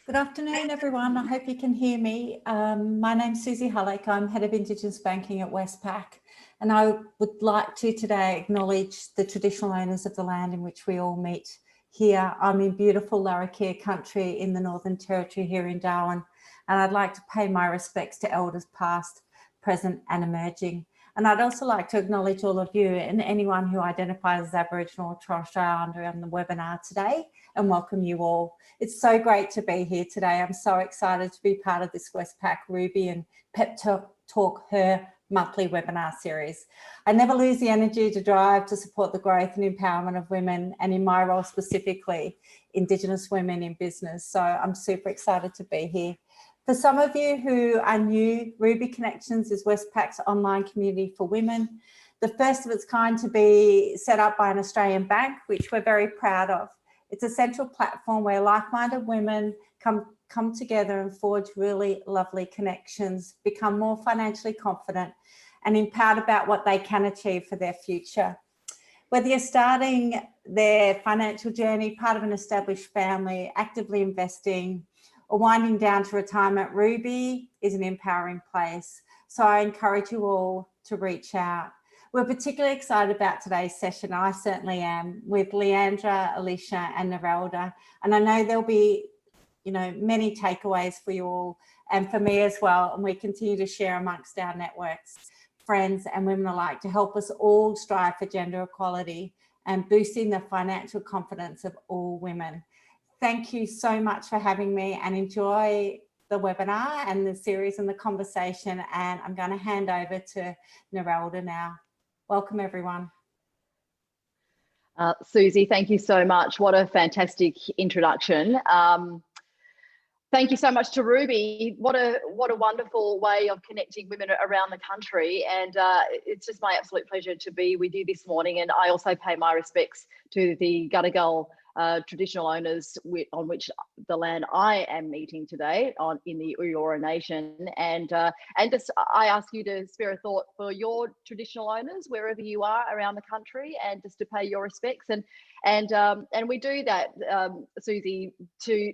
Good afternoon, everyone. I hope you can hear me. My name's Susie Hullock. I'm Head of Indigenous Banking at Westpac, and I would like to today acknowledge the traditional owners of the land in which we all meet here. I'm in beautiful Larrakia country in the Northern Territory here in Darwin, and I'd like to pay my respects to elders past, present and emerging. And I'd also like to acknowledge all of you and anyone who identifies as Aboriginal or Torres Strait Islander on the webinar today, and welcome you all. It's so great to be here today. I'm so excited to be part of this Westpac Ruby and PepTalkHer monthly webinar series. I never lose the energy to drive to support the growth and empowerment of women, and in my role specifically, Indigenous women in business. So I'm super excited to be here. For some of you who are new, Ruby Connections is Westpac's online community for women, the first of its kind to be set up by an Australian bank, which we're very proud of. It's a central platform where like-minded women come together and forge really lovely connections, become more financially confident and empowered about what they can achieve for their future. Whether you're starting their financial journey, part of an established family, actively investing, or winding down to retirement, Ruby is an empowering place. So I encourage you all to reach out. We're particularly excited about today's session. I certainly am, with Liandra, Alisha and Narelda. And I know there'll be, many takeaways for you all and for me as well. And we continue to share amongst our networks, friends and women alike, to help us all strive for gender equality and boosting the financial confidence of all women. Thank you so much for having me, and enjoy the webinar and the series and the conversation. And I'm going to hand over to Narelda now. Welcome, everyone. Susie, thank you so much. What a fantastic introduction. Thank you so much to Ruby. What a wonderful way of connecting women around the country. And it's just my absolute pleasure to be with you this morning. And I also pay my respects to the Gadigal traditional owners on which the land I am meeting today in the Eora Nation, and just I ask you to spare a thought for your traditional owners wherever you are around the country, and just to pay your respects, and we do that, Susie, to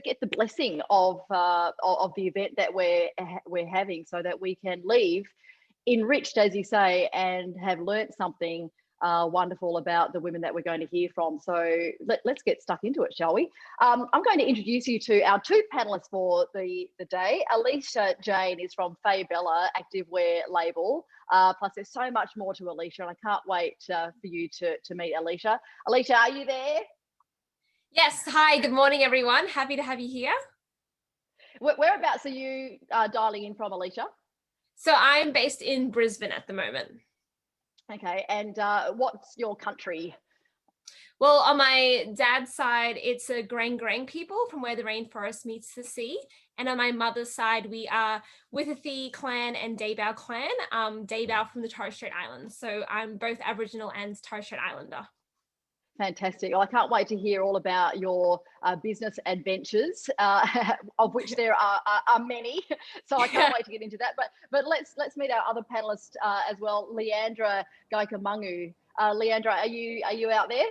get the blessing of the event that we're having, so that we can leave enriched, as you say, and have learnt something wonderful about the women that we're going to hear from. So let's get stuck into it, shall we? I'm going to introduce you to our two panelists for the day. Alisha Jayne is from Faebella Activewear label. Plus there's so much more to Alisha, and I can't wait for you to meet Alisha. Alisha, are you there? Yes. Hi, good morning, everyone. Happy to have you here. Whereabouts are you dialing in from, Alisha? So I'm based in Brisbane at the moment. Okay, and what's your country? Well, on my dad's side, it's a Grang people from where the rainforest meets the sea. And on my mother's side, we are Withathi clan and Daybao clan, Daybao from the Torres Strait Islands. So I'm both Aboriginal and Torres Strait Islander. Fantastic. Well, I can't wait to hear all about your business adventures, of which there are many. So I can't wait to get into that. But let's meet our other panelists as well. Liandra Gaykamangu. Liandra, are you out there?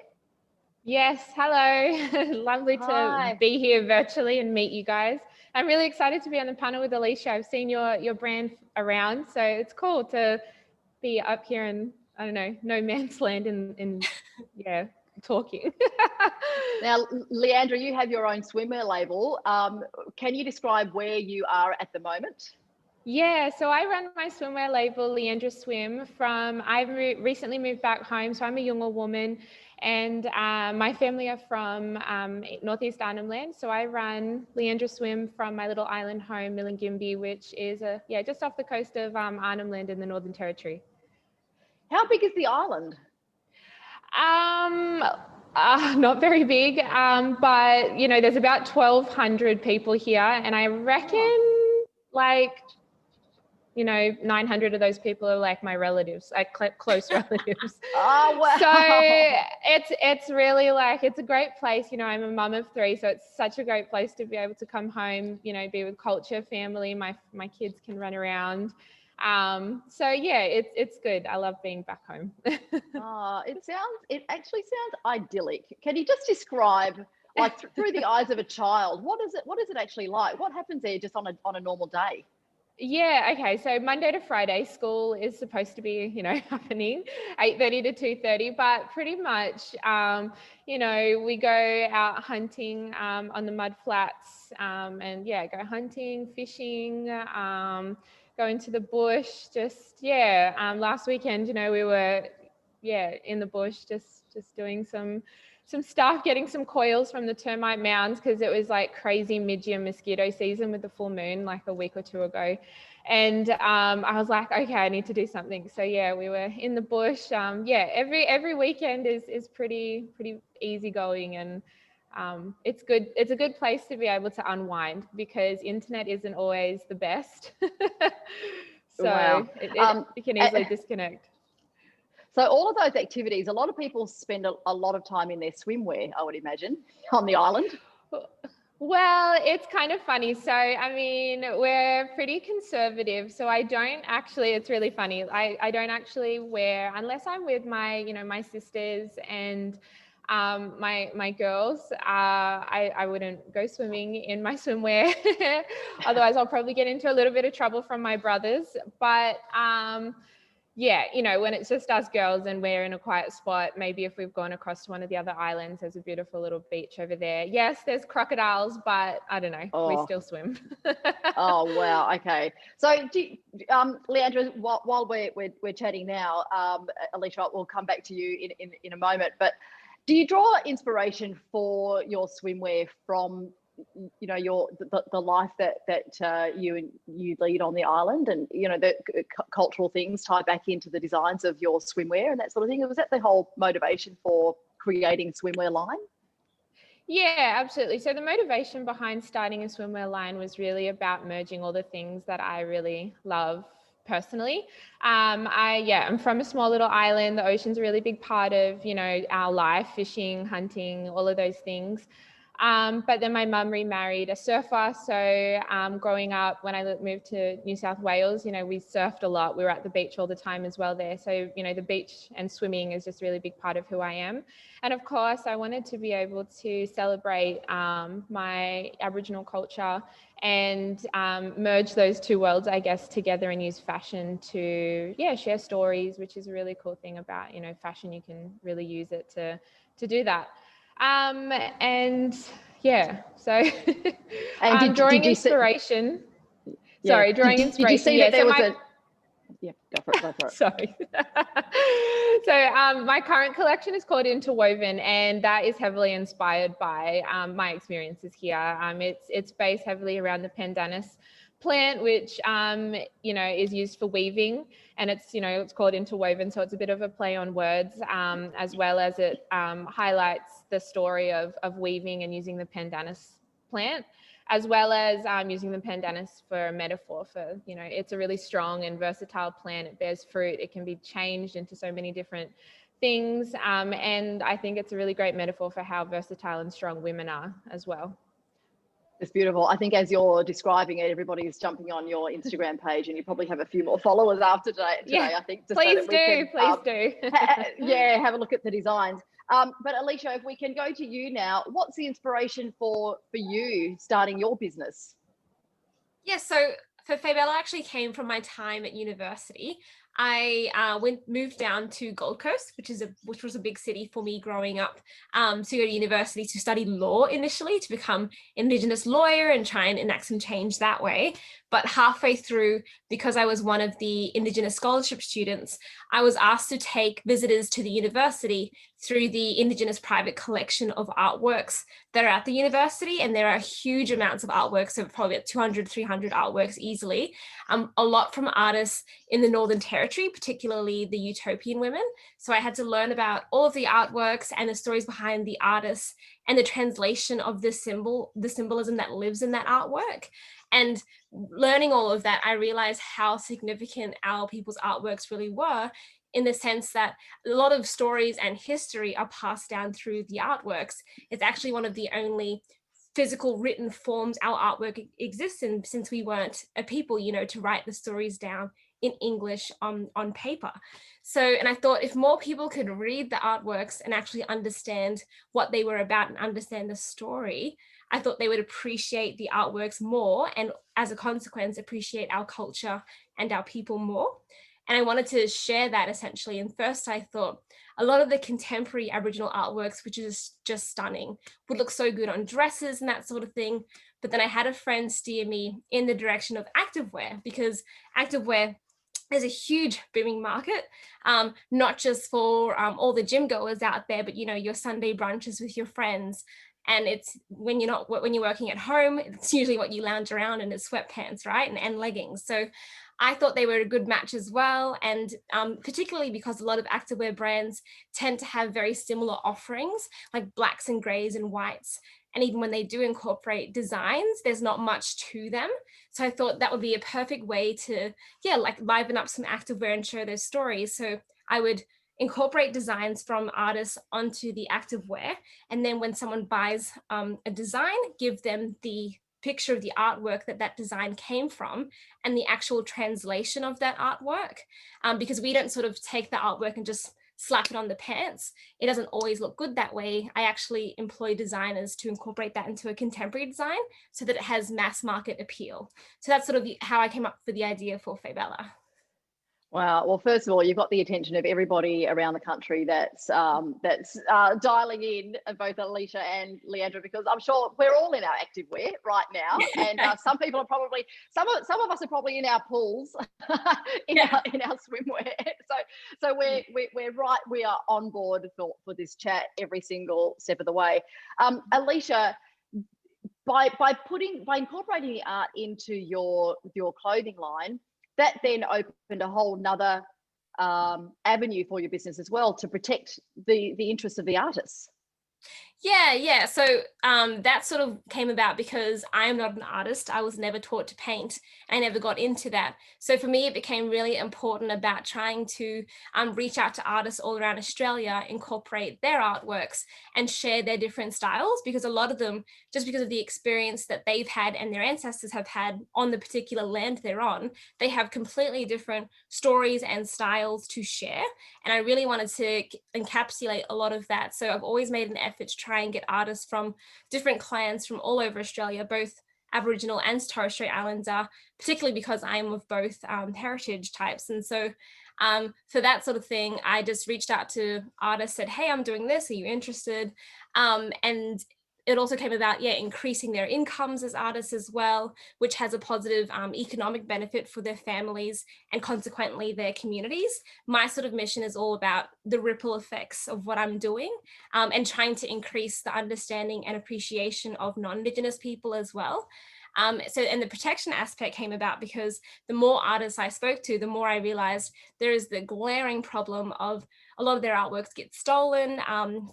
Yes. Hello. Lovely to be here virtually and meet you guys. I'm really excited to be on the panel with Alisha. I've seen your brand around, so it's cool to be up here in, I don't know, no man's land in yeah. talking. Now, Liandra, you have your own swimwear label. Can you describe where you are at the moment? Yeah, so I run my swimwear label, Liandra Swim, I've recently moved back home, so I'm a younger woman, and my family are from Northeast Arnhem Land, so I run Liandra Swim from my little island home, Milingimbi, which is just off the coast of Arnhem Land in the Northern Territory. How big is the island? Not very big, but there's about 1,200 people here, and I reckon 900 of those people are like my relatives, like close relatives. Oh, wow. So it's really it's a great place. I'm a mum of 3, so it's such a great place to be able to come home, be with culture, family. My kids can run around. So yeah, it's good. I love being back home. Oh, it actually sounds idyllic. Can you just describe like through the eyes of a child, what is it actually like? What happens there just on a normal day? Yeah, okay. So Monday to Friday, school is supposed to be, happening 8:30 to 2:30, but pretty much, we go out hunting on the mud flats, and yeah, go hunting, fishing, go into the bush. Last weekend, we were, in the bush, just doing some stuff, getting some coils from the termite mounds because it was like crazy midge and mosquito season with the full moon like a week or two ago. And I was like, okay, I need to do something. So yeah, we were in the bush. Every weekend is pretty easygoing, and it's good. It's a good place to be able to unwind because internet isn't always the best. So wow. You can easily disconnect. So all of those activities, a lot of people spend a lot of time in their swimwear, I would imagine, on the island. Well, it's kind of funny. So, I mean, we're pretty conservative. So I don't actually, it's really funny. I don't actually wear, unless I'm with my, my sisters and my girls, I wouldn't go swimming in my swimwear. Otherwise, I'll probably get into a little bit of trouble from my brothers. But when it's just us girls and we're in a quiet spot, maybe if we've gone across to one of the other islands, there's a beautiful little beach over there. Yes, there's crocodiles, but I don't know, we still swim. Oh, wow. Okay. So, Liandra, while we're chatting now, Alisha, we'll come back to you in a moment, but do you draw inspiration for your swimwear from the life that you lead on the island, and the cultural things tie back into the designs of your swimwear and that sort of thing? Was that the whole motivation for creating swimwear line? Yeah, absolutely. So the motivation behind starting a swimwear line was really about merging all the things that I really love personally. I'm from a small little island. The ocean's a really big part of our life: fishing, hunting, all of those things. But then my mum remarried a surfer. So growing up, when I moved to New South Wales, we surfed a lot. We were at the beach all the time as well there. So, the beach and swimming is just a really big part of who I am. And of course, I wanted to be able to celebrate my Aboriginal culture and merge those two worlds, I guess, together, and use fashion to, share stories, which is a really cool thing about, fashion. You can really use it to do that. So drawing inspiration. Drawing inspiration. Did you see that there was a... Yeah, go for it. Sorry. So my current collection is called Interwoven, and that is heavily inspired by my experiences here. It's based heavily around the pandanus plant, which is used for weaving, and it's called Interwoven, so it's a bit of a play on words, as well as it highlights the story of weaving and using the pandanus plant, as well as using the pandanus for a metaphor for, it's a really strong and versatile plant. It bears fruit. It can be changed into so many different things, and I think it's a really great metaphor for how versatile and strong women are as well. It's beautiful. I think as you're describing it, everybody's jumping on your Instagram page, and you probably have a few more followers after today. I think. Please do. Have a look at the designs. But Alisha, if we can go to you now, what's the inspiration for you starting your business? Yeah, so for Faebella actually came from my time at university. I moved down to Gold Coast, which was a big city for me growing up, to go to university to study law initially, to become Indigenous lawyer and try and enact some change that way. But halfway through, because I was one of the Indigenous scholarship students, I was asked to take visitors to the university through the Indigenous private collection of artworks that are at the university. And there are huge amounts of artworks, so probably 200, 300 artworks easily. A lot from artists in the Northern Territory, particularly the Utopian women. So I had to learn about all of the artworks and the stories behind the artists and the translation of the symbolism that lives in that artwork. And learning all of that, I realized how significant our people's artworks really were, in the sense that a lot of stories and history are passed down through the artworks. It's actually one of the only physical written forms our artwork exists in, since we weren't a people, to write the stories down in English on paper. So, and I thought if more people could read the artworks and actually understand what they were about and understand the story, I thought they would appreciate the artworks more, and as a consequence, appreciate our culture and our people more. And I wanted to share that essentially. And first I thought a lot of the contemporary Aboriginal artworks, which is just stunning, would look so good on dresses and that sort of thing. But then I had a friend steer me in the direction of activewear, because activewear is a huge booming market, not just for all the gym goers out there, but, you know, your Sunday brunches with your friends. And it's when you're working at home, it's usually what you lounge around in is sweatpants, right? And leggings. So I thought they were a good match as well. And particularly because a lot of activewear brands tend to have very similar offerings, like blacks and grays and whites. And even when they do incorporate designs, there's not much to them. So I thought that would be a perfect way to, yeah, like liven up some activewear and share those stories. So I would incorporate designs from artists onto the activewear. And then when someone buys a design, give them the picture of the artwork that design came from and the actual translation of that artwork. Because we don't sort of take the artwork and just slap it on the pants. It doesn't always look good that way. I actually employ designers to incorporate that into a contemporary design so that it has mass market appeal. So that's sort of how I came up with the idea for Faebella. Wow. Well, first of all, you've got the attention of everybody around the country that's dialing in, both Alisha and Liandra, because I'm sure we're all in our activewear right now, and some people are probably some of us are probably in our pools, in our swimwear. So we're right. We are on board for this chat every single step of the way. Alisha, by incorporating the art into your clothing line, that then opened a whole nother avenue for your business as well, to protect the interests of the artists. Yeah. So that sort of came about because I am not an artist. I was never taught to paint. I never got into that. So for me, it became really important about trying to reach out to artists all around Australia, incorporate their artworks and share their different styles, because a lot of them, just because of the experience that they've had and their ancestors have had on the particular land they're on, they have completely different stories and styles to share. And I really wanted to encapsulate a lot of that. So I've always made an effort to try and get artists from different clans from all over Australia, both Aboriginal and Torres Strait Islander, particularly because I am of both heritage types. And so for that sort of thing, I just reached out to artists, said, hey, I'm doing this, are you interested? And it also came about, increasing their incomes as artists as well, which has a positive economic benefit for their families and consequently their communities. My sort of mission is all about the ripple effects of what I'm doing and trying to increase the understanding and appreciation of non-Indigenous people as well. And the protection aspect came about because the more artists I spoke to, the more I realized there is the glaring problem of a lot of their artworks get stolen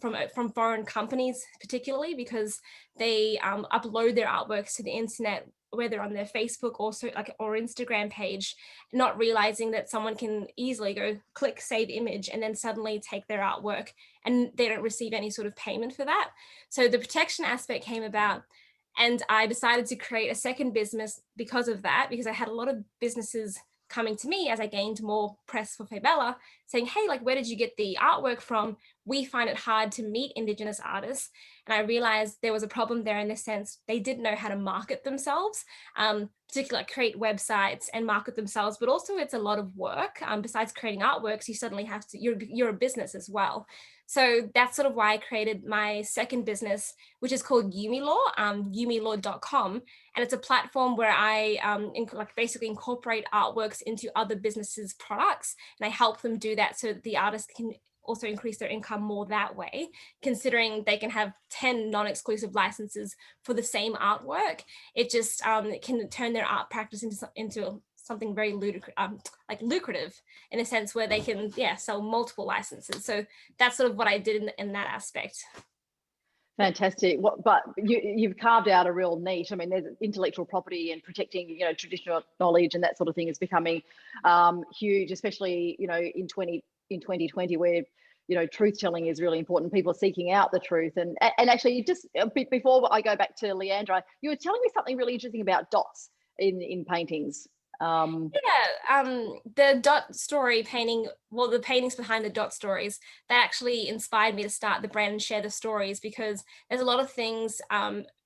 from foreign companies, particularly because they upload their artworks to the internet, whether on their Facebook or Instagram page, not realizing that someone can easily go click save image and then suddenly take their artwork and they don't receive any sort of payment for that. So the protection aspect came about. And I decided to create a second business because of that, because I had a lot of businesses coming to me as I gained more press for Faebella saying, hey, like, where did you get the artwork from? We find it hard to meet Indigenous artists. And I realized there was a problem there in the sense they didn't know how to market themselves, particularly create websites and market themselves, but also it's a lot of work. Besides creating artworks, you suddenly have to, you're a business as well. So that's sort of why I created my second business, which is called YumiLaw, yumilaw.com. And it's a platform where I basically incorporate artworks into other businesses' products. And I help them do that so that the artists can also increase their income more that way, considering they can have 10 non-exclusive licenses for the same artwork. It just can turn their art practice into something very lucrative in a sense where they can sell multiple licenses. So that's sort of what I did in that aspect. Fantastic. But you've carved out a real niche. I mean, there's intellectual property and protecting, traditional knowledge and that sort of thing is becoming huge, especially, in 2020 where, truth telling is really important. People are seeking out the truth. And actually, just a bit before I go back to Liandra, you were telling me something really interesting about dots in paintings. The dot story painting, well, the paintings behind the dot stories, that actually inspired me to start the brand and share the stories, because there's a lot of things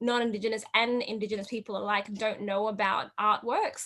non-Indigenous and Indigenous people alike don't know about artworks,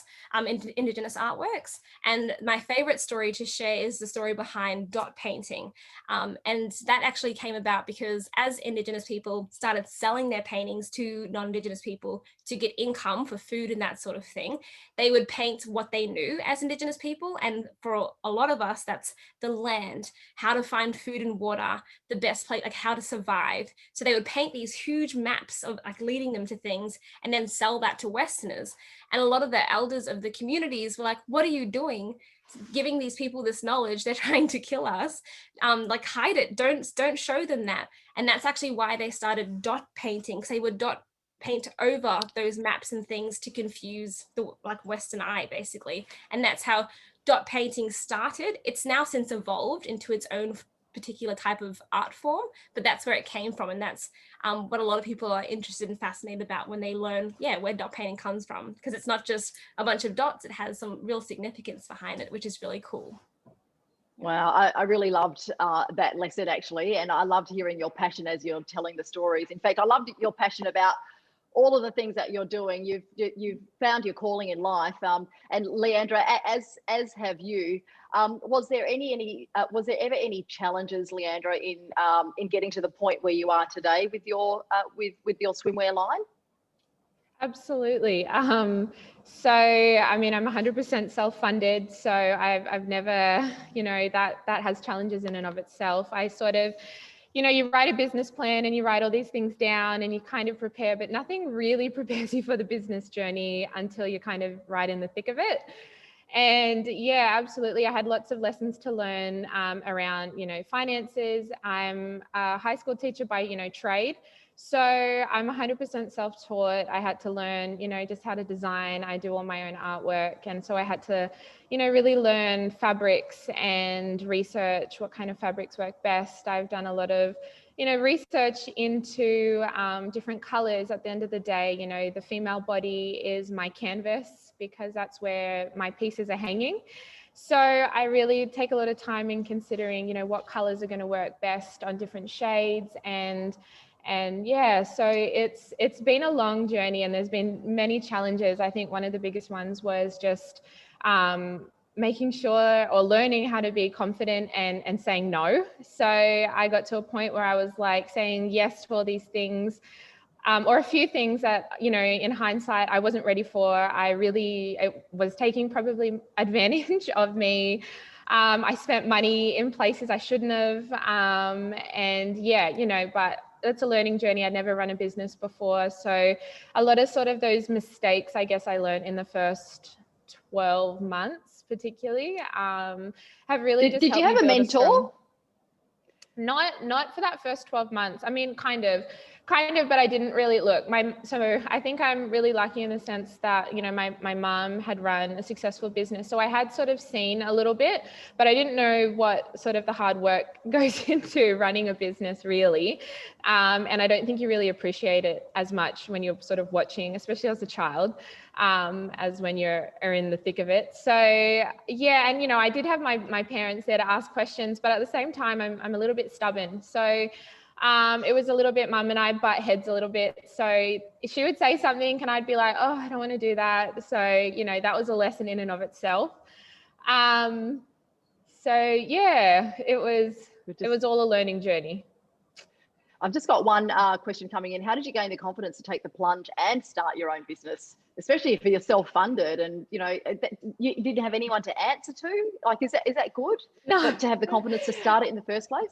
Indigenous artworks. And my favorite story to share is the story behind dot painting. And that actually came about because as Indigenous people started selling their paintings to non-Indigenous people to get income for food and that sort of thing, they would paint what they knew as Indigenous people. And for a lot of us, that's the land, how to find food and water, the best place, like how to survive. So they would paint these huge maps of like leading them to things and then sell that to Westerners. And a lot of the elders of the communities were like, what are you doing? Giving these people this knowledge, they're trying to kill us. Like hide it, don't show them that. And that's actually why they started dot painting, because they would dot paint over those maps and things to confuse the like Western eye, basically. And that's how dot painting started. It's now since evolved into its own particular type of art form, but that's where it came from. And that's what a lot of people are interested and fascinated about when they learn, where dot painting comes from, because it's not just a bunch of dots, it has some real significance behind it, which is really cool. Wow, I really loved that lesson, actually, and I loved hearing your passion as you're telling the stories. In fact, I loved your passion about all of the things that you're doing. You've found your calling in life, and Liandra, as have you. Was there ever any challenges, Liandra, in getting to the point where you are today with your swimwear line? Absolutely. So, I mean, I'm 100% self-funded. So I've never, that has challenges in and of itself. I sort of, you write a business plan and you write all these things down and you kind of prepare, but nothing really prepares you for the business journey until you're kind of right in the thick of it. And yeah, absolutely. I had lots of lessons to learn around, finances. I'm a high school teacher by, trade. So I'm 100% self-taught. I had to learn, just how to design. I do all my own artwork. And so I had to, really learn fabrics and research what kind of fabrics work best. I've done a lot of, research into different colors. At the end of the day, the female body is my canvas because that's where my pieces are hanging. So I really take a lot of time in considering, what colors are going to work best on different shades. And yeah, so it's been a long journey and there's been many challenges. I think one of the biggest ones was just making sure or learning how to be confident and saying no. So I got to a point where I was like saying yes to all these things, or a few things that, in hindsight, I wasn't ready for. It was taking probably advantage of me. I spent money in places I shouldn't have. And yeah, but it's a learning journey. I'd never run a business before. So a lot of sort of those mistakes, I guess I learned in the first 12 months, particularly, have really just Did you have a mentor? Not for that first 12 months. I mean, kind of, but I didn't really look. So I think I'm really lucky in the sense that, my mom had run a successful business. So I had sort of seen a little bit, but I didn't know what sort of the hard work goes into running a business really. And I don't think you really appreciate it as much when you're sort of watching, especially as a child, as when you're in the thick of it. So yeah, and I did have my parents there to ask questions, but at the same time, I'm a little bit stubborn. So it was a little bit, mum and I butt heads a little bit. So she would say something and I'd be like, oh, I don't want to do that. So, that was a lesson in and of itself. So yeah, it was all a learning journey. I've just got one question coming in. How did you gain the confidence to take the plunge and start your own business, especially if you're self-funded and, you didn't have anyone to answer to? Like, is that good? No. To have the confidence to start it in the first place?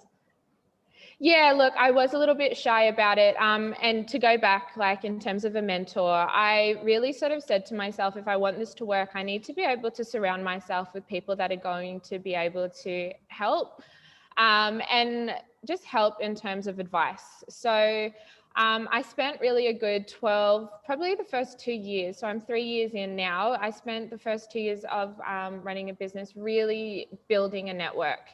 Yeah, look, I was a little bit shy about it. And to go back, like in terms of a mentor, I really sort of said to myself, if I want this to work, I need to be able to surround myself with people that are going to be able to help and just help in terms of advice. So I spent really a good probably the first 2 years. So I'm 3 years in now. I spent the first 2 years of running a business really building a network.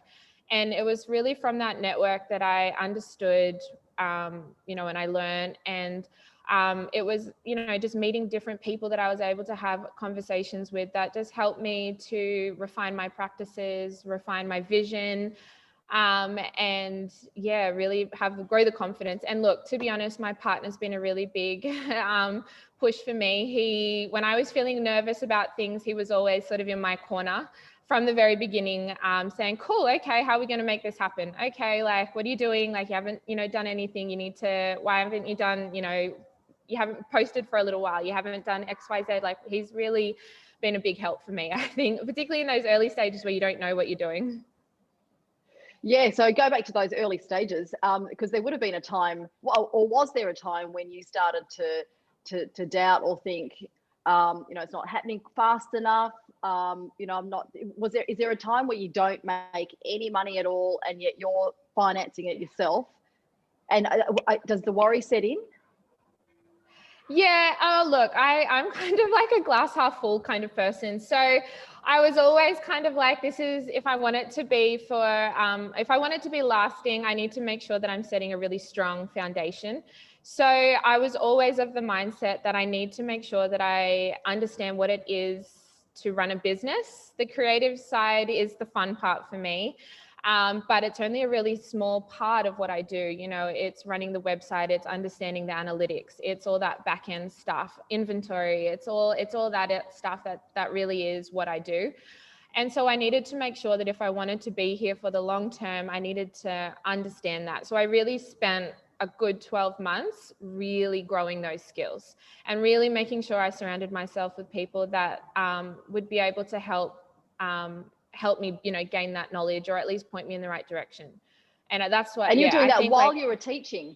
And it was really from that network that I understood, and I learned. And It was, you know, just meeting different people that I was able to have conversations with that just helped me to refine my practices, refine my vision, and yeah, really grow the confidence. And look, to be honest, my partner's been a really big push for me. When I was feeling nervous about things, he was always sort of in my corner from the very beginning, saying, cool, okay, how are we going to make this happen? Okay, like, what are you doing? Like, you haven't, you know, done anything. You need to, why haven't you done, you know, you haven't posted for a little while. You haven't done X, Y, Z. Like, he's really been a big help for me, I think, particularly in those early stages where you don't know what you're doing. Yeah, so go back to those early stages, because there would have been a time, or was there a time when you started to doubt or think, you know, it's not happening fast enough? You know, is there a time where you don't make any money at all and yet you're financing it yourself? And does the worry set in? Yeah, look, I'm kind of like a glass half full kind of person. So I was always kind of like, if I want it to be if I want it to be lasting, I need to make sure that I'm setting a really strong foundation. So I was always of the mindset that I need to make sure that I understand what it is to run a business. The creative side is the fun part for me. But it's only a really small part of what I do. You know, it's running the website, it's understanding the analytics, it's all that back end stuff, inventory, it's all that stuff that really is what I do. And so I needed to make sure that if I wanted to be here for the long term, I needed to understand that. So I really spent a good 12 months really growing those skills and really making sure I surrounded myself with people that would be able to help me, you know, gain that knowledge, or at least point me in the right direction. And that's what. And you're doing I that think, while like, you were teaching.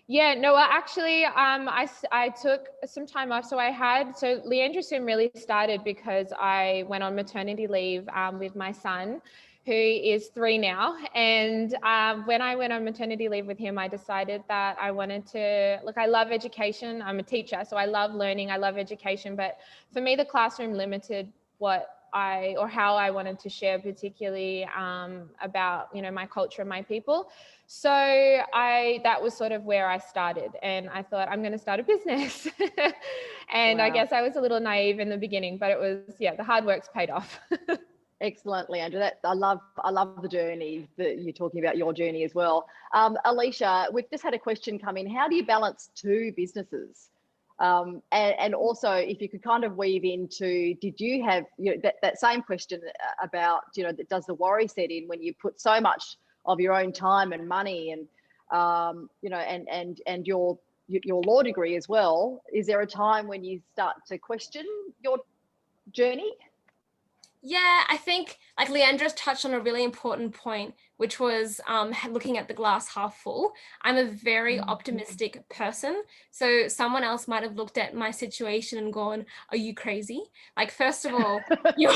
Yeah, no, actually, I took some time off. So Liandra Swim really started because I went on maternity leave with my son, who is 3 now. And when I went on maternity leave with him, I decided that I wanted to, look, I love education. I'm a teacher, so I love learning. I love education. But for me, the classroom limited how I wanted to share, particularly about, you know, my culture and my people. So that was sort of where I started, and I thought, I'm going to start a business. And Wow. I guess I was a little naive in the beginning, but it was, yeah, the hard work's paid off. Excellent, Liandra. I love the journey that you're talking about, your journey as well. Alisha, we've just had a question come in. How do you balance 2 businesses? And also, if you could kind of weave into, did you have, you know, that same question about, you know, does the worry set in when you put so much of your own time and money and, you know, and your law degree as well? Is there a time when you start to question your journey? Yeah, I think, like, Liandra's touched on a really important point, which was looking at the glass half full. I'm a very optimistic person. So someone else might have looked at my situation and gone, are you crazy? Like, first of all, you're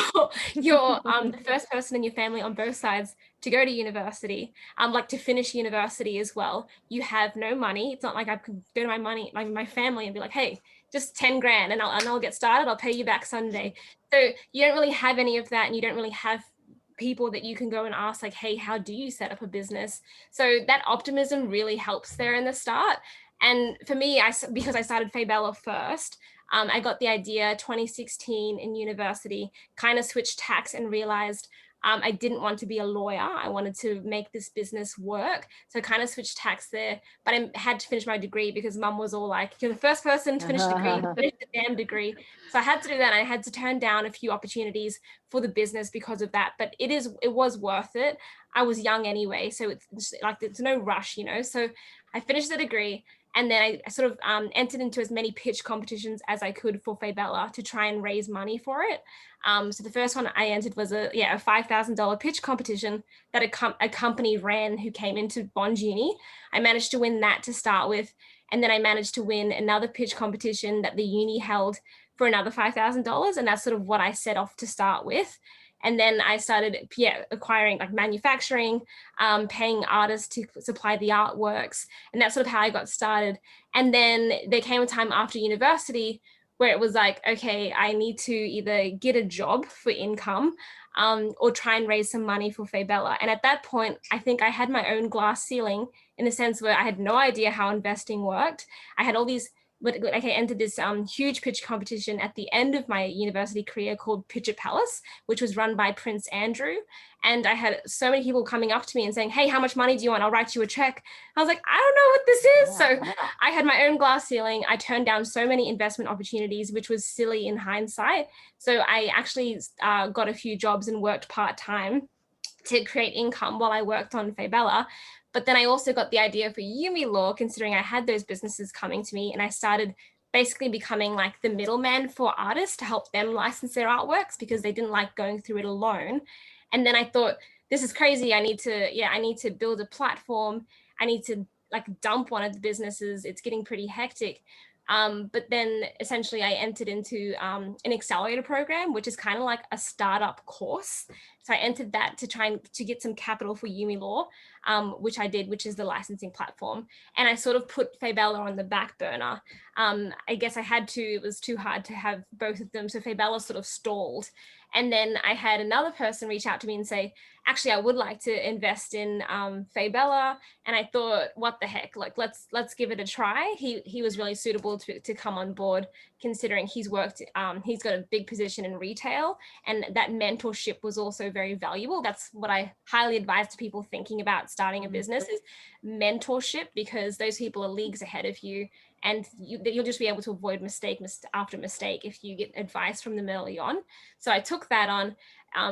the first person in your family on both sides to go to university, like to finish university as well. You have no money. It's not like I could go to my family and be like, hey, just 10 grand and I'll get started. I'll pay you back Sunday. So you don't really have any of that, and you don't really have people that you can go and ask, like, hey, how do you set up a business? So that optimism really helps there in the start. And for me, because I started Faebella first, I got the idea 2016 in university, kind of switched tacks and realized I didn't want to be a lawyer. I wanted to make this business work. So I kind of switched tacks there, but I had to finish my degree because mum was all like, you're the first person to finish the degree, finish the damn degree. So I had to do that. And I had to turn down a few opportunities for the business because of that. But it was worth it. I was young anyway. So it's like, there's no rush, you know? So I finished the degree. And then I sort of entered into as many pitch competitions as I could for Faebella to try and raise money for it. So the first one I entered was a $5,000 pitch competition that a company ran who came into Bond Uni. I managed to win that to start with. And then I managed to win another pitch competition that the uni held for another $5,000. And that's sort of what I set off to start with. And then I started acquiring, like, manufacturing, paying artists to supply the artworks. And that's sort of how I got started. And then there came a time after university where it was like, okay, I need to either get a job for income or try and raise some money for Faebella. And at that point, I think I had my own glass ceiling in the sense where I had no idea how investing worked. I had all these, but like I entered this huge pitch competition at the end of my university career called Pitch at Palace, which was run by Prince Andrew. And I had so many people coming up to me and saying, hey, how much money do you want? I'll write you a check. I was like, I don't know what this is. So I had my own glass ceiling. I turned down so many investment opportunities, which was silly in hindsight. So I actually got a few jobs and worked part-time to create income while I worked on Faebella. But then I also got the idea for Yumi Law, considering I had those businesses coming to me, and I started basically becoming like the middleman for artists to help them license their artworks because they didn't like going through it alone. And then I thought, this is crazy. I need to build a platform. I need to like dump one of the businesses. It's getting pretty hectic. But then essentially I entered into an accelerator program, which is kind of like a startup course. So I entered that to try and to get some capital for Yumi Law, which I did, which is the licensing platform. And I sort of put Faebella on the back burner. I guess I had to, it was too hard to have both of them. So Faebella sort of stalled. And then I had another person reach out to me and say, actually, I would like to invest in Faebella. And I thought, what the heck, like, let's give it a try. He was really suitable to come on board, considering he's worked, he's got a big position in retail, and that mentorship was also very valuable. That's what I highly advise to people thinking about starting a business is mentorship, because those people are leagues ahead of you. And you'll just be able to avoid mistake after mistake if you get advice from them early on. So I took that on,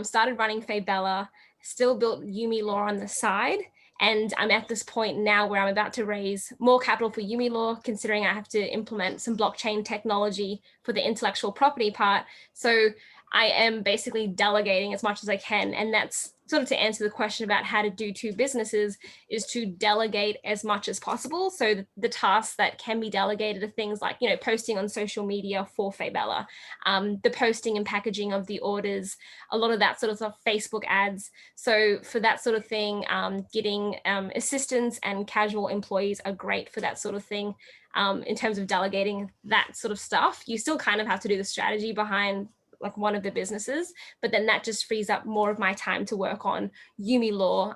started running Faebella, still built Yumi Law on the side. And I'm at this point now where I'm about to raise more capital for Yumi Law, considering I have to implement some blockchain technology for the intellectual property part. So I am basically delegating as much as I can. And that's sort of to answer the question about how to do two businesses, is to delegate as much as possible. So the tasks that can be delegated are things like, you know, posting on social media for Faebella, the posting and packaging of the orders, a lot of that sort of stuff, Facebook ads. So for that sort of thing, getting assistants and casual employees are great for that sort of thing. In terms of delegating that sort of stuff, you still kind of have to do the strategy behind like one of the businesses, but then that just frees up more of my time to work on Yumi Law,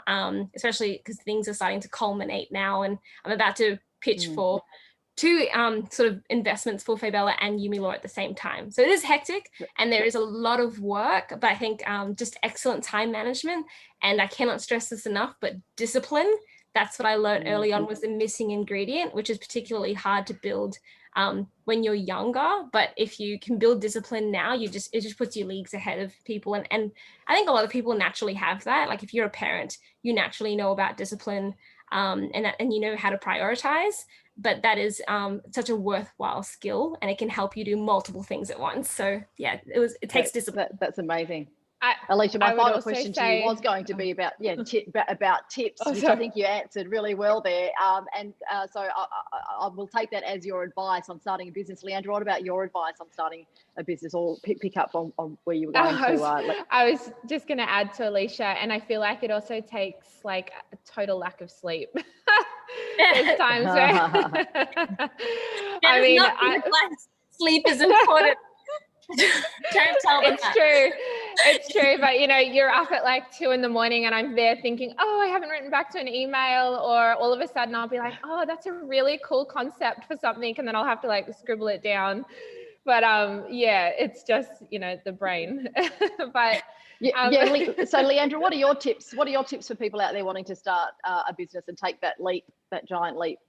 especially because things are starting to culminate now, and I'm about to pitch for two sort of investments for Faebella and Yumi Law at the same time. So it is hectic and there is a lot of work, but I think just excellent time management, and I cannot stress this enough, but discipline. That's what I learned early on was the missing ingredient, which is particularly hard to build when you're younger. But if you can build discipline now, it just puts you leagues ahead of people. And I think a lot of people naturally have that. Like if you're a parent, you naturally know about discipline and you know how to prioritize. But that is such a worthwhile skill, and it can help you do multiple things at once. So yeah, it takes discipline. That's amazing. Alisha, my final question to you was going to be about tips, which I think you answered really well there. So I will take that as your advice on starting a business. Liandra, what about your advice on starting a business, or pick up on where you were going to? I was just going to add to Alisha, and I feel like it also takes like a total lack of sleep. There's times where I mean, sleep is important. Don't tell them It's true, but you know, you're up at like 2 a.m. and I'm there thinking, oh, I haven't written back to an email, or all of a sudden I'll be like, oh, that's a really cool concept for something, and then I'll have to like scribble it down. But yeah, it's just, you know, the brain. But so Liandra, what are your tips? What are your tips for people out there wanting to start a business and take that leap, that giant leap?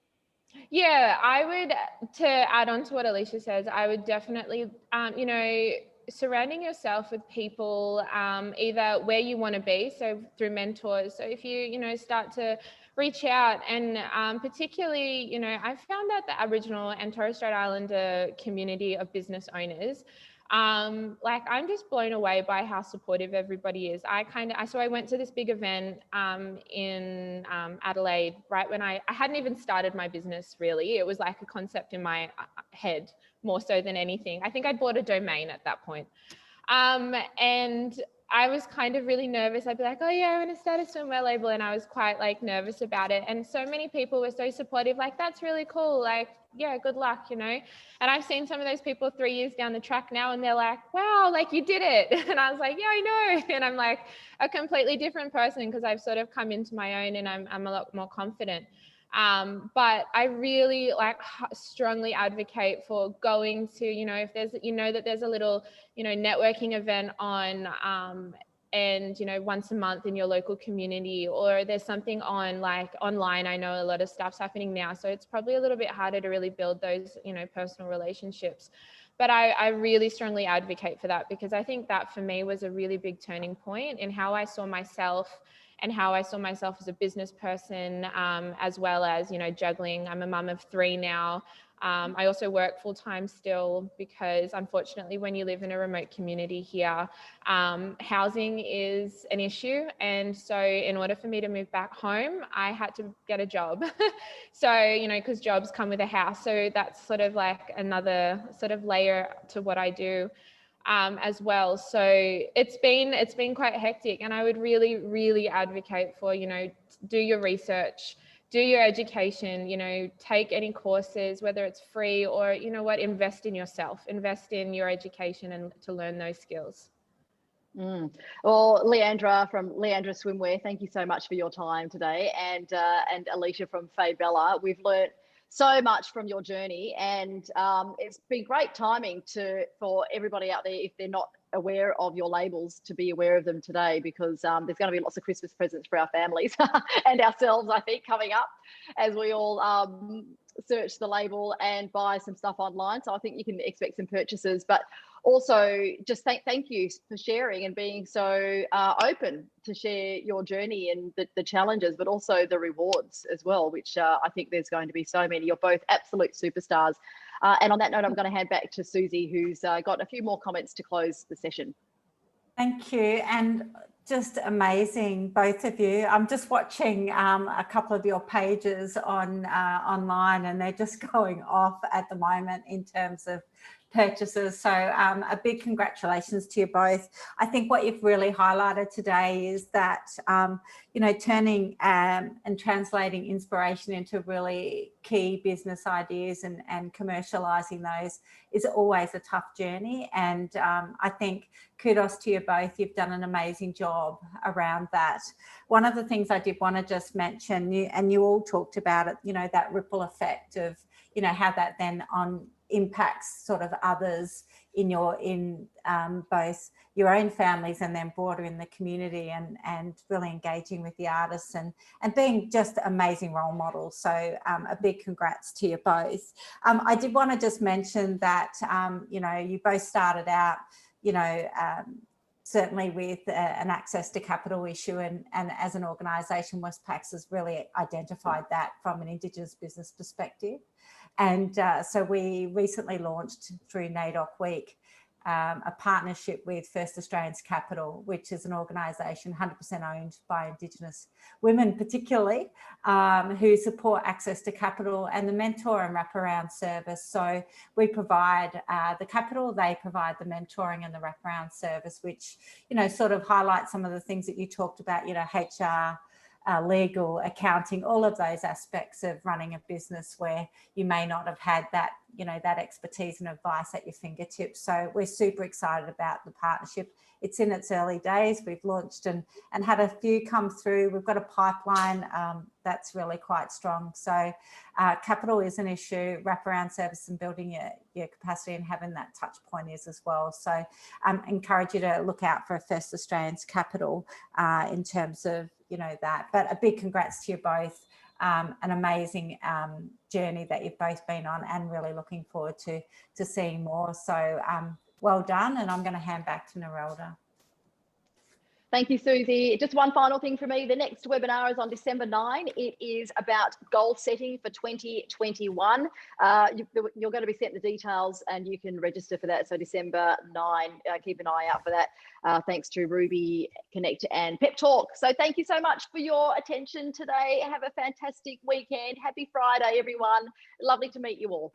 Yeah, I would, to add on to what Alisha says, I would definitely, you know, surrounding yourself with people either where you want to be, so through mentors. So if you know, start to reach out, and particularly, you know, I found that the Aboriginal and Torres Strait Islander community of business owners, like I'm just blown away by how supportive everybody is. So I went to this big event in Adelaide, right when I hadn't even started my business really. It was like a concept in my head more so than anything. I think I'd bought a domain at that point. And I was kind of really nervous. I'd be like, oh yeah, I'm going to start a swimwear label. And I was quite like nervous about it. And so many people were so supportive, like, that's really cool. Like, yeah, good luck, you know? And I've seen some of those people 3 years down the track now, and they're like, wow, like you did it. And I was like, yeah, I know. And I'm like a completely different person because I've sort of come into my own and I'm a lot more confident. But I really like strongly advocate for going to, you know, if there's, you know, that there's a little, you know, networking event on, and, you know, once a month in your local community, or there's something on like online. I know a lot of stuff's happening now, so it's probably a little bit harder to really build those, you know, personal relationships. But I really strongly advocate for that, because I think that for me was a really big turning point in how I saw myself and how I saw myself as a business person, as well as, you know, juggling. I'm a mum of 3 now. I also work full time still, because unfortunately when you live in a remote community here, housing is an issue. And so in order for me to move back home, I had to get a job. So, you know, because jobs come with a house. So that's sort of like another sort of layer to what I do. As well. So it's been quite hectic, and I would really advocate for, you know, do your research, do your education, you know, take any courses, whether it's free or, you know what, invest in yourself, invest in your education and to learn those skills. Well, Liandra from Liandra Swimwear, thank you so much for your time today, and Alisha from Faebella. We've learnt so much from your journey, and it's been great timing for everybody out there, if they're not aware of your labels, to be aware of them today, because there's going to be lots of Christmas presents for our families and ourselves, I think, coming up as we all search the label and buy some stuff online. So I think you can expect some purchases, but also just thank you for sharing and being so open to share your journey and the challenges, but also the rewards as well, which I think there's going to be so many. You're both absolute superstars. And on that note, I'm going to hand back to Susie, who's got a few more comments to close the session. Thank you. And just amazing, both of you. I'm just watching a couple of your pages on online, and they're just going off at the moment in terms of purchases. So a big congratulations to you both. I think what you've really highlighted today is that, you know, turning and translating inspiration into really key business ideas and commercializing those is always a tough journey. And I think kudos to you both. You've done an amazing job around that. One of the things I did want to just mention, and you all talked about it, you know, that ripple effect of, you know, how that then impacts sort of others in both your own families and then broader in the community, and really engaging with the artists and being just amazing role models. So a big congrats to you both. I did want to just mention that, you know, you both started out, you know, certainly with an access to capital issue, and as an organisation, Westpac's has really identified that from an Indigenous business perspective. And so we recently launched through NAIDOC Week a partnership with First Australians Capital, which is an organisation 100% owned by Indigenous women particularly, who support access to capital and the mentor and wraparound service. So we provide the capital, they provide the mentoring and the wraparound service, which, you know, sort of highlights some of the things that you talked about, you know, HR, legal, accounting, all of those aspects of running a business where you may not have had that, you know, that expertise and advice at your fingertips. So we're super excited about the partnership. It's in its early days. We've launched and had a few come through. We've got a pipeline that's really quite strong. So capital is an issue, wraparound service and building your capacity and having that touch point is as well. So encourage you to look out for a First Australians Capital in terms of, you know, that. But a big congrats to you both. An amazing journey that you've both been on, and really looking forward to seeing more. So well done, and I'm going to hand back to Narelda. Thank you, Susie. Just one final thing for me. The next webinar is on December 9. It is about goal setting for 2021. You're going to be sent the details and you can register for that. So December 9, keep an eye out for that. Thanks to Ruby, Connect and Pep Talk. So thank you so much for your attention today. Have a fantastic weekend. Happy Friday, everyone. Lovely to meet you all.